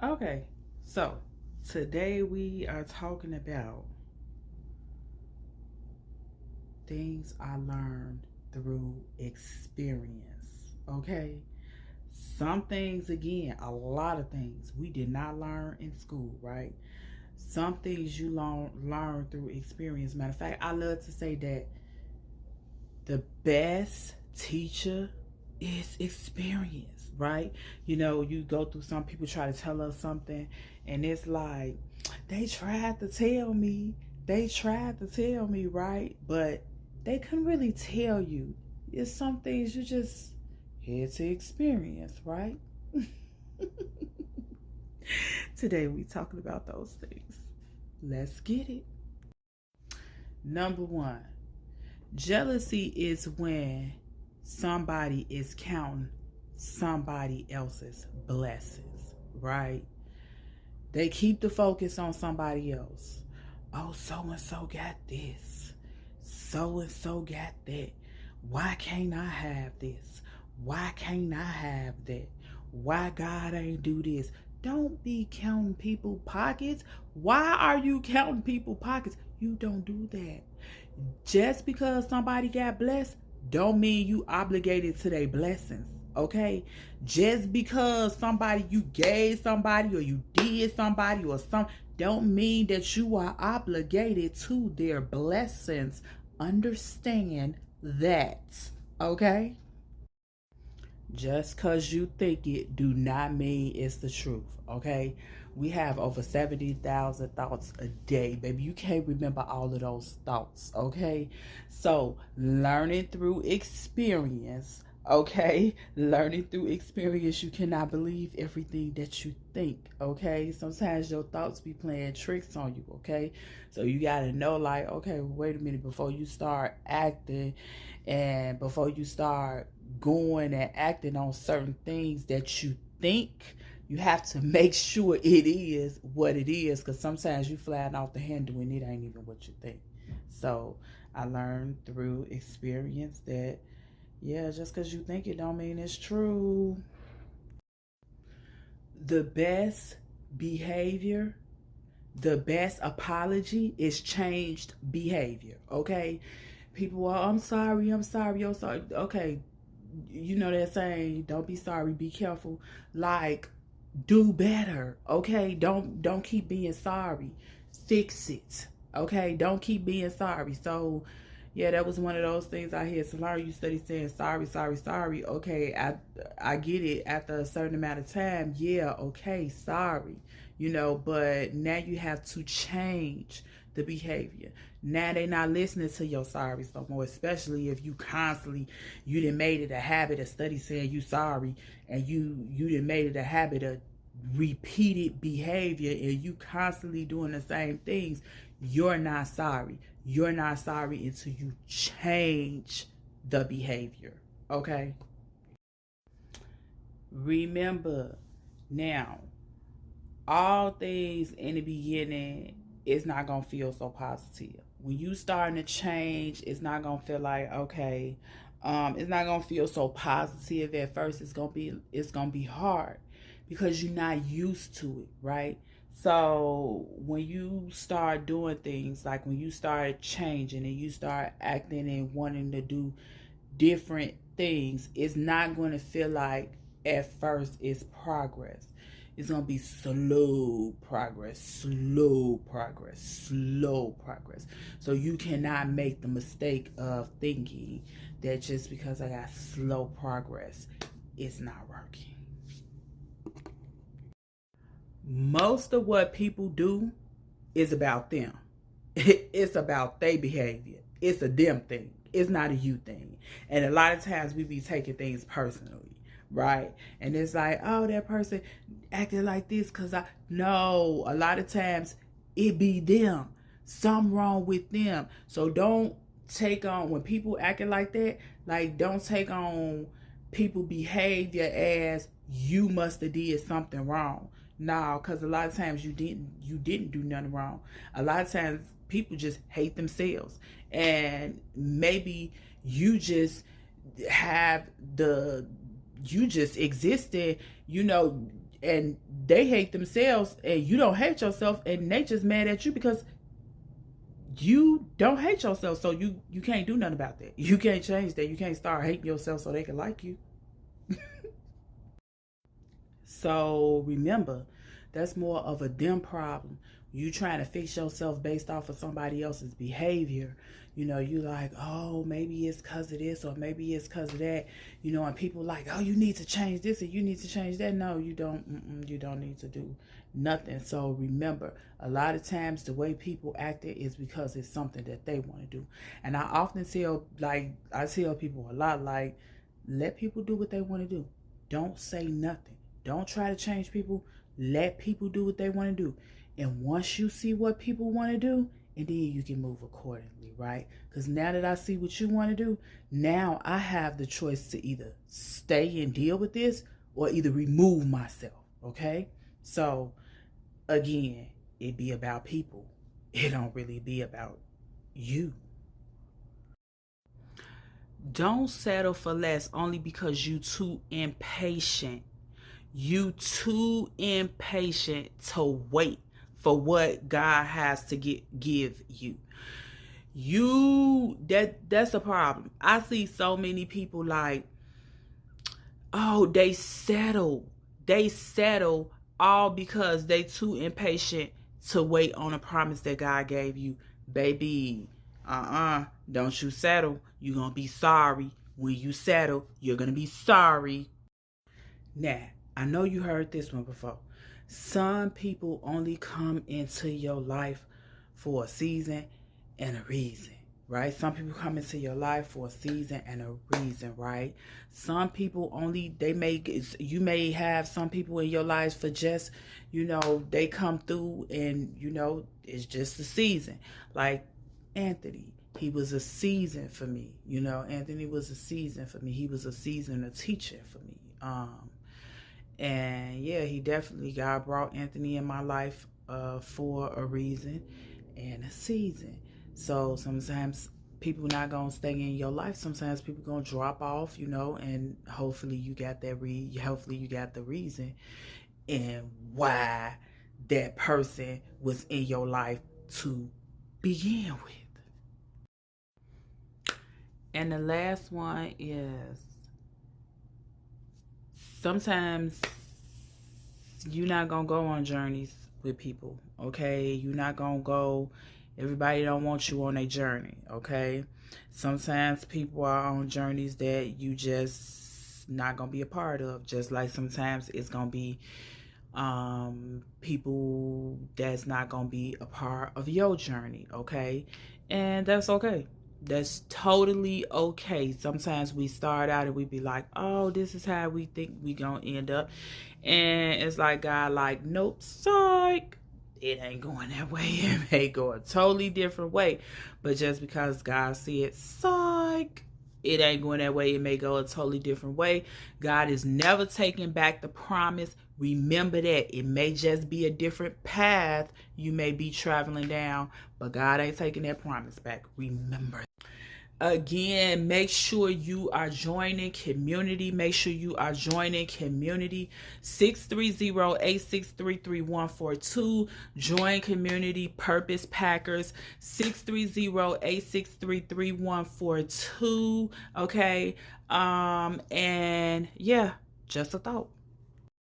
Okay, so today we are talking about things I learned through experience. Okay, some things, again, a lot of things we did not learn in school, right? Some things you learn through experience. Matter of fact, I love to say that the best teacher is experience, right? You know, you go through, some people try to tell us something, and it's like, they tried to tell me, right? But they couldn't really tell you. It's some things you just had to experience, right? Today we talking about those things. Let's get it. Number one, jealousy is when somebody is counting somebody else's blessings, right? They keep the focus on somebody else. Oh, so and so got this. So and so got that. Why can't I have this? Why can't I have that? Why God ain't do this? Don't be counting people pockets. Why are you counting people pockets? You don't do that. Just because somebody got blessed don't mean you obligated to their blessings. Okay? Just because somebody, you gave somebody or you did somebody or some, don't mean that you are obligated to their blessings. Understand that. Okay? Just because you think it do not mean it's the truth, okay? We have over 70,000 thoughts a day, baby. You can't remember all of those thoughts, okay? So, learning through experience, okay? Learning through experience, you cannot believe everything that you think, okay? Sometimes your thoughts be playing tricks on you, okay? So, you got to know, like, okay, wait a minute, before you start acting and before you start going and acting on certain things that you think, you have to make sure it is what it is, because sometimes you flying off the handle and it ain't even what you think. So I learned through experience that, yeah, just because you think it don't mean it's true. The best behavior, the best apology is changed behavior, okay? People are, I'm sorry, I'm sorry, I'm sorry. Okay, you know that saying, don't be sorry, be careful. Like, do better, okay? Don't keep being sorry. Fix it, okay? Don't keep being sorry. So yeah, that was one of those things I had to learn. You study saying sorry, sorry, sorry. Okay, I get it after a certain amount of time. Yeah, okay, sorry. You know, but now you have to change the behavior. Now they not listening to your sorries no more, especially if you constantly, you done made it a habit of study saying you sorry, and you done made it a habit of repeated behavior, and you constantly doing the same things. You're not sorry. You're not sorry until you change the behavior. Okay? Remember, now, all things in the beginning, it's not gonna feel so positive. When you starting to change, it's not gonna feel like, okay, it's not gonna feel so positive at first. It's gonna be hard because you're not used to it, right? So when you start doing things, like when you start changing and you start acting and wanting to do different things, it's not going to feel like at first it's progress. It's going to be slow progress, slow progress, slow progress. So you cannot make the mistake of thinking that just because I got slow progress, it's not working. Most of what people do is about them. It's about their behavior. It's a them thing. It's not a you thing. And a lot of times we be taking things personally, right? And it's like, oh, that person acted like this because I. No, a lot of times it be them. Something wrong with them. So don't take on, when people acting like that, like, don't take on people behavior as you must have did something wrong. No, because a lot of times you didn't do nothing wrong. A lot of times people just hate themselves, and maybe you just have the you just existed, you know, and they hate themselves, and you don't hate yourself, and they just mad at you because you don't hate yourself. So you can't do nothing about that. You can't change that. You can't start hating yourself so they can like you. So remember, that's more of a them problem. You trying to fix yourself based off of somebody else's behavior. You know, you like, oh, maybe it's because of this, or maybe it's because of that. You know, and people like, oh, you need to change this, and you need to change that. No, you don't. You don't need to do nothing. So remember, a lot of times the way people act it is because it's something that they want to do. And I often tell people a lot, like, let people do what they want to do. Don't say nothing. Don't try to change people. Let people do what they want to do. And once you see what people want to do, and then you can move accordingly, right? Because now that I see what you want to do, now I have the choice to either stay and deal with this or either remove myself, okay? So, again, it be about people. It don't really be about you. Don't settle for less only because you too impatient. You too impatient to wait for what God has to give you. That's a problem. I see so many people like, oh, they settle all because they too impatient to wait on a promise that God gave you. Baby, don't you settle. You're gonna be sorry. When you settle, you're gonna be sorry. Now, I know you heard this one before. Some people only come into your life for a season and a reason, right? Some people come into your life for a season and a reason, right? Some people you may have some people in your lives for just, they come through and, it's just a season. Like Anthony, he was a season for me. Anthony was a season for me. He was a season of teaching for me. And yeah, God brought Anthony in my life for a reason and a season. So sometimes people not gonna stay in your life. Sometimes people gonna drop off, and hopefully you got the reason and why that person was in your life to begin with. And the last one is, sometimes you're not going to go on journeys with people, okay? You're not going to go. Everybody don't want you on a journey, okay? Sometimes people are on journeys that you just not going to be a part of. Just like sometimes it's going to be people that's not going to be a part of your journey, okay? And that's okay. That's totally okay. Sometimes we start out and we be like, oh, this is how we think we gonna end up. And it's like God like, nope, psych. It ain't going that way. It may go a totally different way. But just because God said, psych, it ain't going that way. It may go a totally different way. God is never taking back the promise. Remember that. It may just be a different path you may be traveling down, but God ain't taking that promise back. Remember. Again, make sure you are joining community. 630-863-3142. Join community Purpose Packers. 630-863-3142. Okay. And yeah, just a thought.